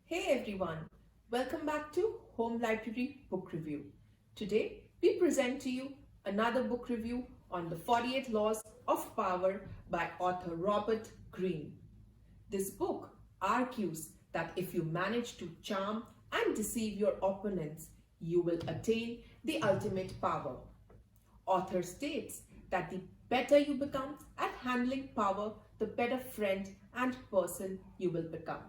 Hey everyone, welcome back to Home Library Book Review. Today we present to you another book review on the 48 Laws of Power by author Robert Greene. This book argues that if you manage to charm and deceive your opponents, you will attain the ultimate power. Author states that the better you become at handling power, the better friend and person you will become.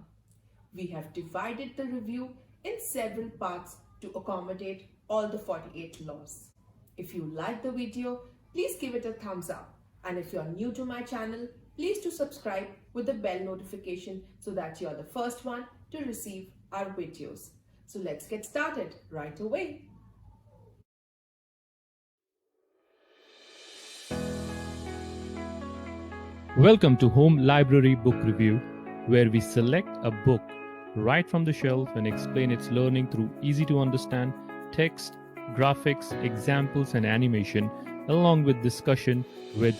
We have divided the review in several parts to accommodate all the 48 laws. If you like the video, please give it a thumbs up. And if you are new to my channel, please do subscribe with the bell notification so that you are the first one to receive our videos. So let's get started right away. Welcome to Home Library Book Review, where we select a book right from the shelf and explain its learning through easy to understand text, graphics, examples, and animation, along with discussion with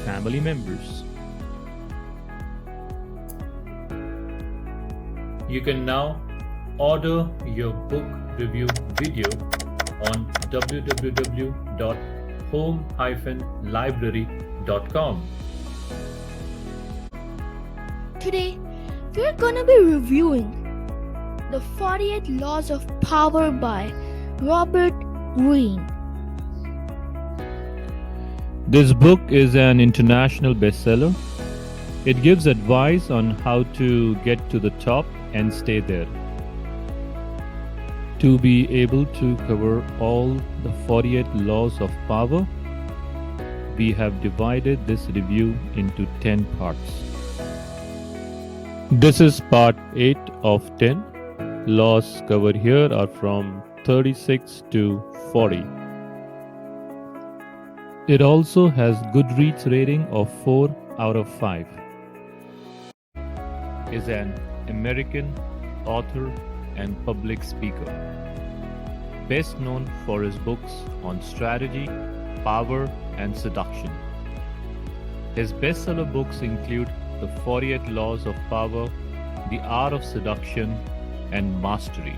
family members. You can now order your book review video on www.home-library.com. Today, we're gonna be reviewing The 48 Laws of Power by Robert Greene. This book is an international bestseller. It gives advice on how to get to the top and stay there. To be able to cover all the 48 laws of power, we have divided this review into 10 parts. This is part 8 of 10. Laws covered here are from 36 to 40. It also has Goodreads rating of 4 out of 5. Is an American author and public speaker. Best known for his books on strategy, power, and seduction. His bestseller books include The 48 Laws of Power, The Art of Seduction, and Mastery.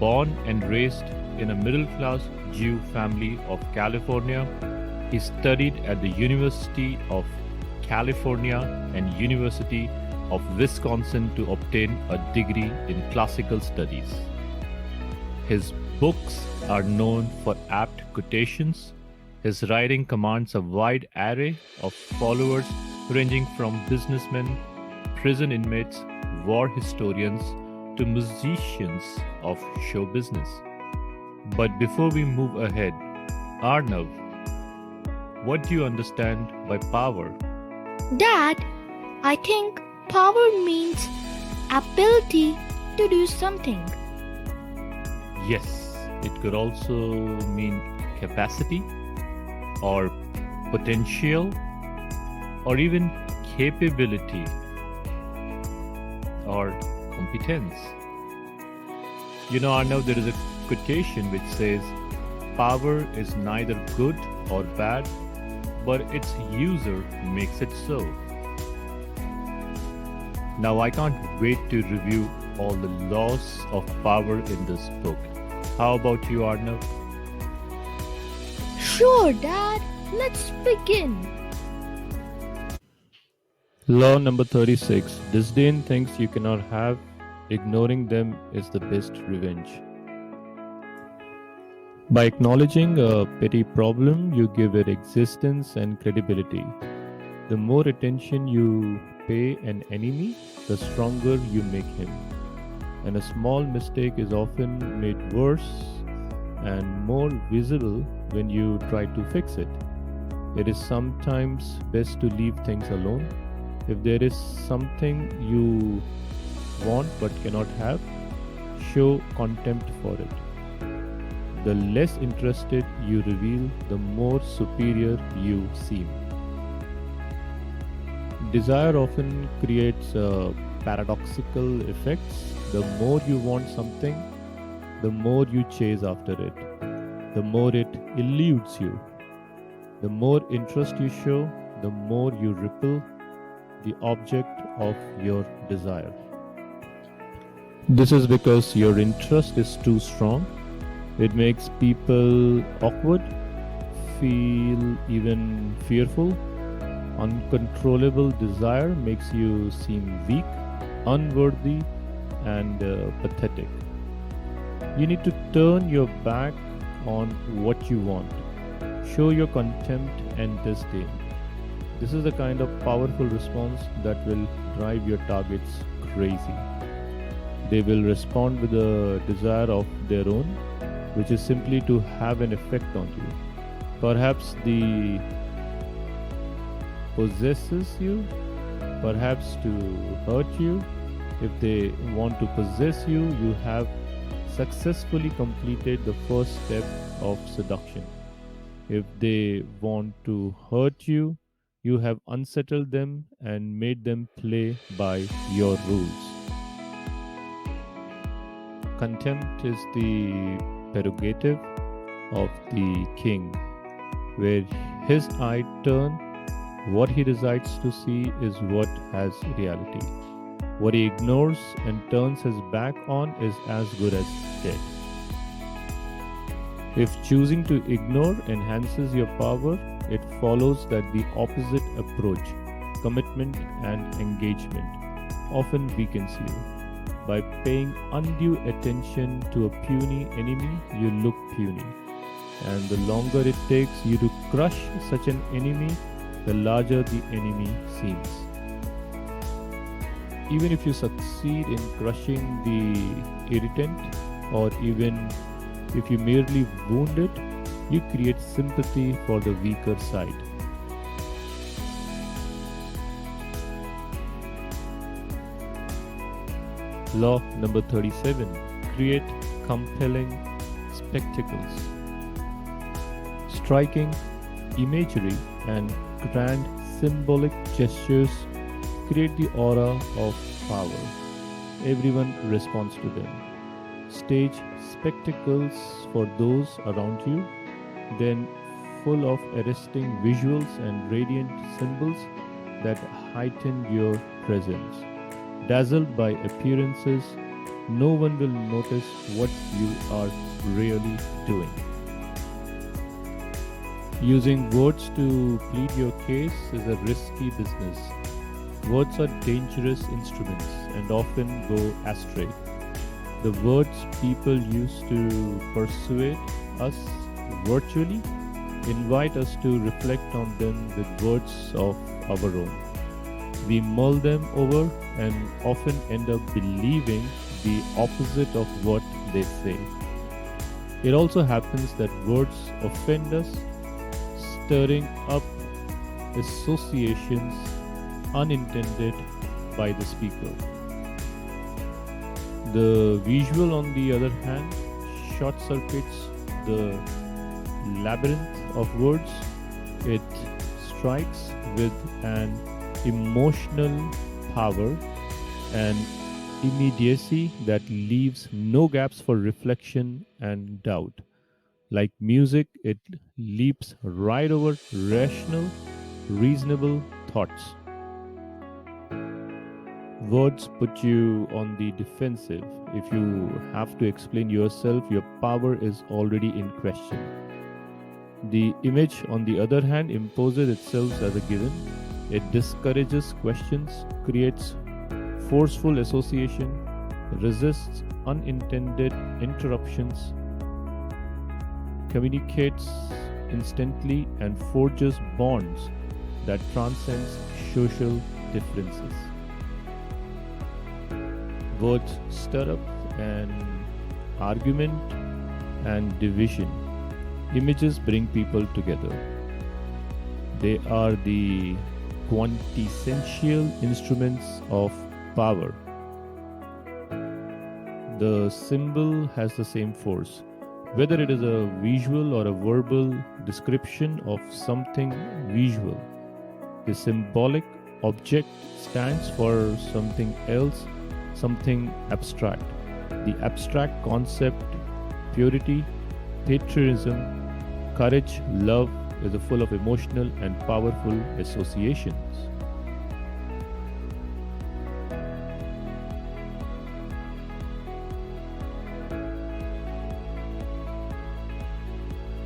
Born and raised in a middle-class Jew family of California, he studied at the University of California and University of Wisconsin to obtain a degree in classical studies. His books are known for apt quotations. His writing commands a wide array of followers ranging from businessmen, prison inmates, war historians, to musicians of show business. But before we move ahead, Arnav, what do you understand by power? Dad, I think power means ability to do something. Yes, it could also mean capacity or potential or even capability or competence. You know, Arnav, there is a quotation which says, power is neither good or bad, but its user makes it so. Now, I can't wait to review all the laws of power in this book. How about you, Arnav? Sure, Dad, let's begin. Law number 36. Disdain things you cannot have. Ignoring them is the best revenge. By acknowledging a petty problem, you give it existence and credibility. The more attention you pay an enemy, the stronger you make him. And a small mistake is often made worse and more visible when you try to fix it. It is sometimes best to leave things alone. If there is something you want but cannot have, show contempt for it. The less interested you reveal, the more superior you seem. Desire often creates paradoxical effects. The more you want something, the more you chase after it, the more it eludes you. The more interest you show, the more you repel the object of your desire. This is because your interest is too strong. It makes people awkward, feel even fearful. Uncontrollable desire makes you seem weak, unworthy, and pathetic. You need to turn your back on what you want. Show your contempt and disdain. This is the kind of powerful response that will drive your targets crazy. They will respond with a desire of their own, which is simply to have an effect on you. Perhaps the possesses you, perhaps to hurt you. If they want to possess you, you have successfully completed the first step of seduction. If they want to hurt you, you have unsettled them and made them play by your rules. Contempt is the prerogative of the king, where his eye turn, what he decides to see is what has reality. What he ignores and turns his back on is as good as dead. If choosing to ignore enhances your power, it follows that the opposite approach, commitment and engagement, often weakens you. By paying undue attention to a puny enemy, you look puny. And the longer it takes you to crush such an enemy, the larger the enemy seems. Even if you succeed in crushing the irritant, or even if you merely wound it, you create sympathy for the weaker side. Law number 37. Create compelling spectacles. Striking imagery and grand symbolic gestures create the aura of power. Everyone responds to them. Stage spectacles for those around you, then full of arresting visuals and radiant symbols that heighten your presence. Dazzled by appearances, no one will notice what you are really doing. Using words to plead your case is a risky business. Words are dangerous instruments and often go astray. The words people use to persuade us virtually invite us to reflect on them with words of our own. We mull them over and often end up believing the opposite of what they say. It also happens that words offend us, stirring up associations unintended by the speaker. The visual, on the other hand, short circuits the labyrinth of words. It strikes with an emotional power and immediacy that leaves no gaps for reflection and doubt. Like music, it leaps right over rational, reasonable thoughts. Words put you on the defensive. If you have to explain yourself, your power is already in question. The image, on the other hand, imposes itself as a given. It discourages questions, creates forceful association, resists unintended interruptions, communicates instantly, and forges bonds that transcends social differences. Words stir up an argument and division. Images bring people together. They are the quintessential instruments of power. The symbol has the same force. Whether it is a visual or a verbal description of something visual, the symbolic object stands for something else, something abstract. The abstract concept, purity, patriotism, courage, love, is full of emotional and powerful associations.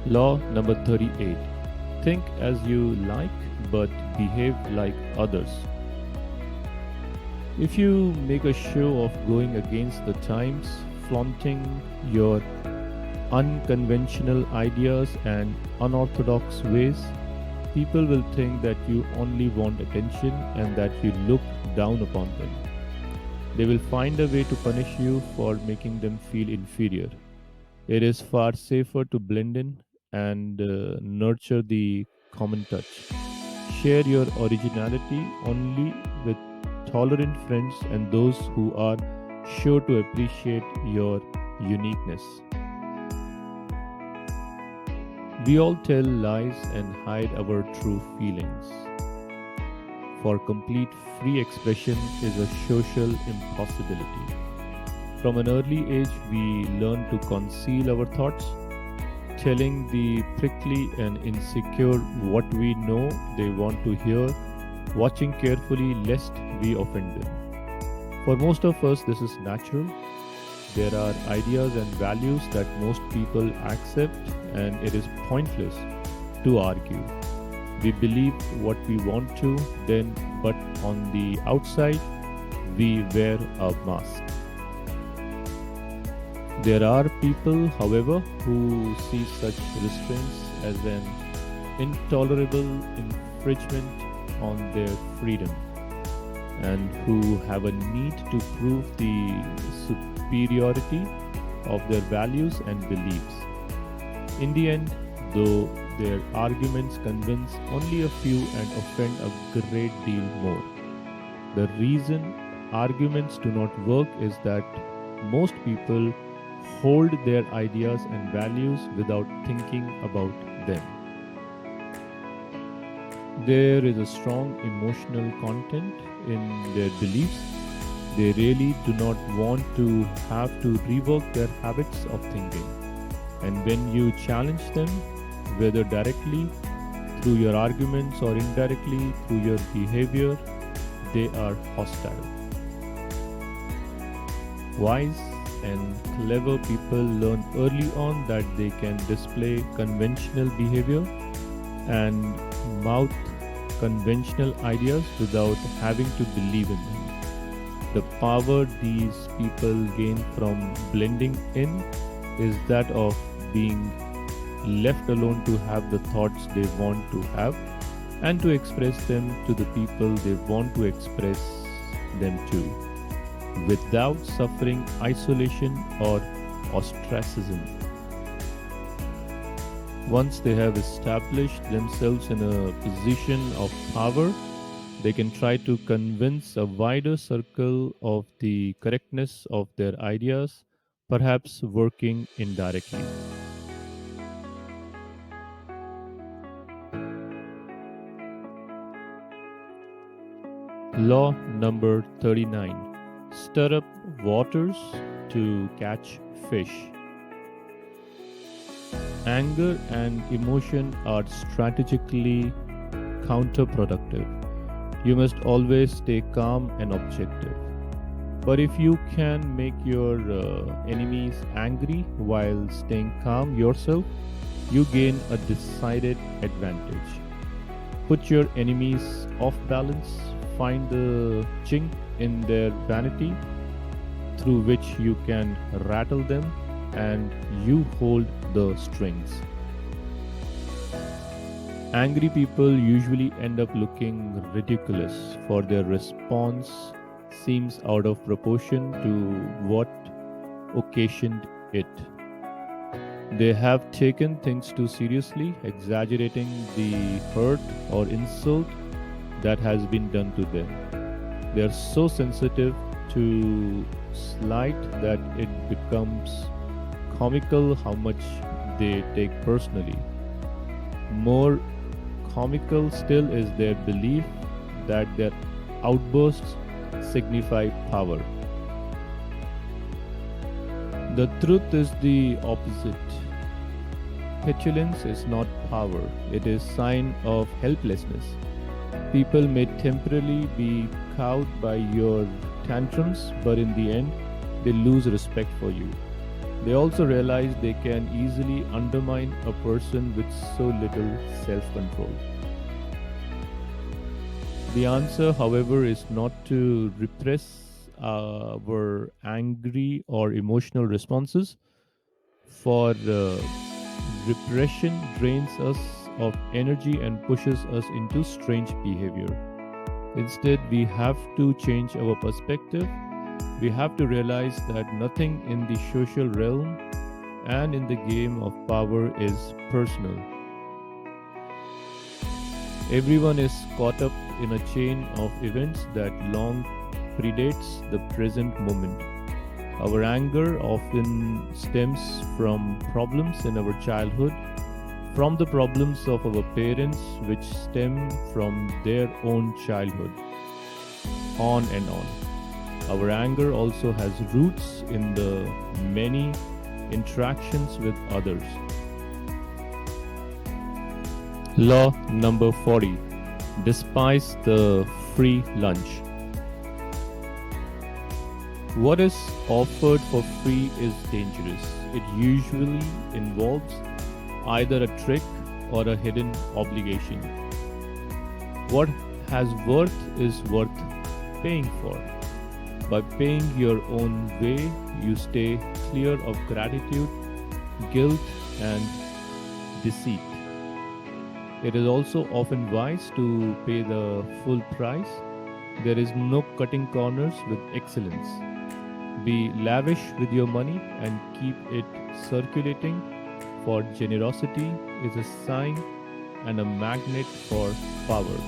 Law number 38. Think as you like, but behave like others. If you make a show of going against the times, flaunting your unconventional ideas and unorthodox ways, people will think that you only want attention and that you look down upon them. They will find a way to punish you for making them feel inferior. It is far safer to blend in and nurture the common touch. Share your originality only with tolerant friends and those who are sure to appreciate your uniqueness. We all tell lies and hide our true feelings. For complete free expression is a social impossibility. From an early age, we learn to conceal our thoughts, telling the prickly and insecure what we know they want to hear, watching carefully lest we offend them. For most of us, this is natural. There are ideas and values that most people accept, and it is pointless to argue. We believe what we want to, then, but on the outside, we wear a mask. There are people, however, who see such restraints as an intolerable infringement on their freedom and who have a need to prove the superiority of their values and beliefs. In the end, though, their arguments convince only a few and offend a great deal more. The reason arguments do not work is that most people hold their ideas and values without thinking about them. There is a strong emotional content in their beliefs. They really do not want to have to rework their habits of thinking. And when you challenge them, whether directly through your arguments or indirectly through your behavior, they are hostile. Wise and clever people learn early on that they can display conventional behavior and mouth conventional ideas without having to believe in them. The power these people gain from blending in is that of being left alone to have the thoughts they want to have and to express them to the people they want to express them to, without suffering isolation or ostracism. Once they have established themselves in a position of power, they can try to convince a wider circle of the correctness of their ideas, perhaps working indirectly. Law number 39. Stir up waters to catch fish. Anger and emotion are strategically counterproductive. You must always stay calm and objective. But if you can make your enemies angry while staying calm yourself, you gain a decided advantage. Put your enemies off balance, find the chink in their vanity through which you can rattle them, and you hold the strings. Angry people usually end up looking ridiculous, for their response seems out of proportion to what occasioned it. They have taken things too seriously, exaggerating the hurt or insult that has been done to them. They are so sensitive to slight that it becomes comical how much they take personally. More comical still is their belief that their outbursts signify power. The truth is the opposite. Petulance is not power, it is sign of helplessness. People may temporarily be cowed by your tantrums, but in the end, they lose respect for you. They also realize they can easily undermine a person with so little self control. The answer, however, is not to repress our angry or emotional responses, for repression drains us of energy and pushes us into strange behavior. Instead, we have to change our perspective. We have to realize that nothing in the social realm and in the game of power is personal. Everyone is caught up in a chain of events that long predates the present moment. Our anger often stems from problems in our childhood, from the problems of our parents, which stem from their own childhood, on and on. Our anger also has roots in the many interactions with others. Law number 40: despise the free lunch. What is offered for free is dangerous. It usually involves either a trick or a hidden obligation. What has worth is worth paying for. By paying your own way, you stay clear of gratitude, guilt, and deceit. It is also often wise to pay the full price. There is no cutting corners with excellence. Be lavish with your money and keep it circulating, for generosity is a sign and a magnet for power.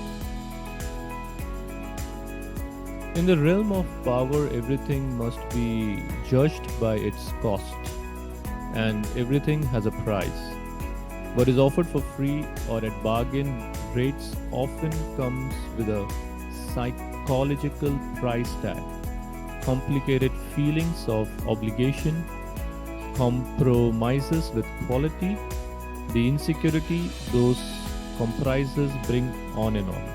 In the realm of power, everything must be judged by its cost, and everything has a price. What is offered for free or at bargain rates often comes with a psychological price tag, complicated feelings of obligation, compromises with quality, the insecurity those compromises bring, on and on.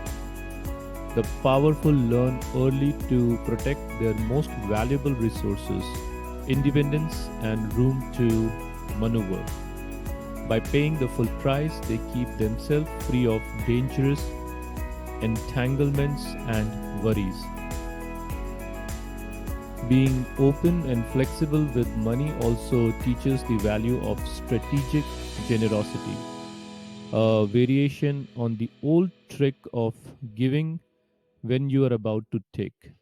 The powerful learn early to protect their most valuable resources, independence, and room to maneuver. By paying the full price, they keep themselves free of dangerous entanglements and worries. Being open and flexible with money also teaches the value of strategic generosity, a variation on the old trick of giving when you are about to take.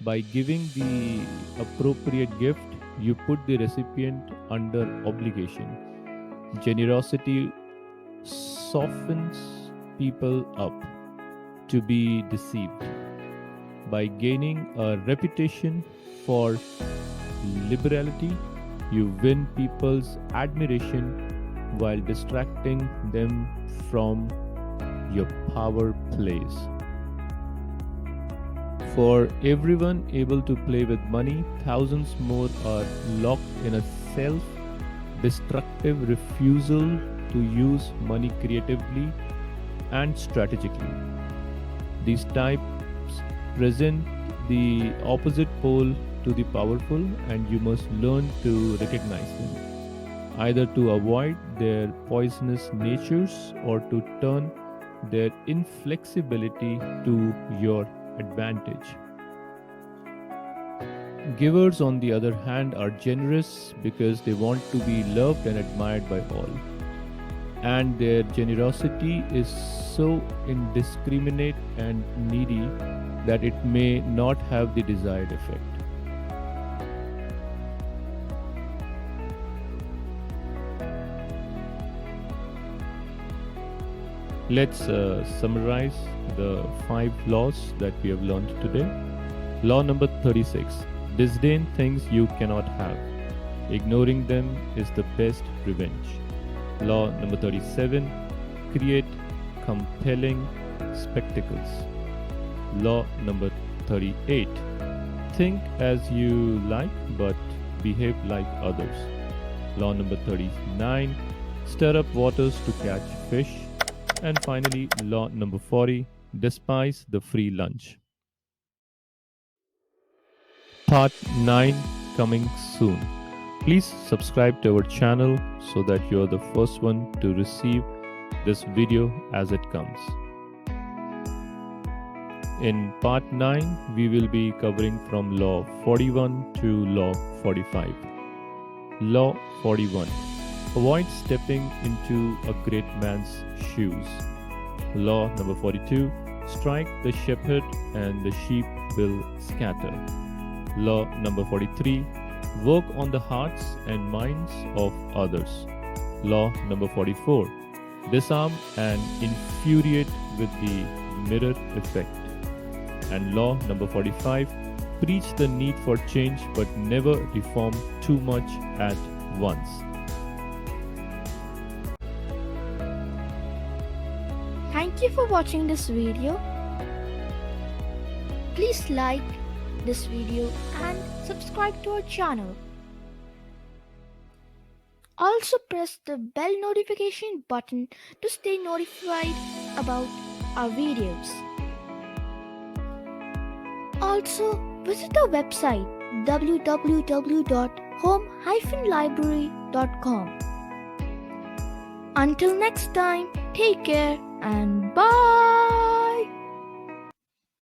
By giving the appropriate gift, you put the recipient under obligation. Generosity softens people up to be deceived. By gaining a reputation for liberality, you win people's admiration while distracting them from your power plays. For everyone able to play with money, thousands more are locked in a self destructive refusal to use money creatively and strategically. These types present the opposite pole to the powerful, and you must learn to recognize them, either to avoid their poisonous natures or to turn their inflexibility to your advantage. Givers, on the other hand, are generous because they want to be loved and admired by all. And their generosity is so indiscriminate and needy that it may not have the desired effect. Let's summarize the 5 laws that we have learned today. Law number 36: disdain things you cannot have. Ignoring them is the best revenge. Law number 37: create compelling spectacles. Law number 38: think as you like but behave like others. Law number 39: stir up waters to catch fish. And finally, law number 40: despise the free lunch. Part 9 coming soon. Please subscribe to our channel so that you're the first one to receive this video as it comes. In part 9, we will be covering from Law 41 to Law 45. Law 41. Avoid stepping into a great man's shoes. Law number 42. Strike the shepherd and the sheep will scatter. Law number 43. Work on the hearts and minds of others. Law number 44. Disarm and infuriate with the mirror effect. And law number 45. Preach the need for change but never reform too much at once. Thank you for watching this video. Please like this video and subscribe to our channel. Also press the bell notification button to stay notified about our videos. Also visit our website www.home-library.com. Until next time, take care and bye.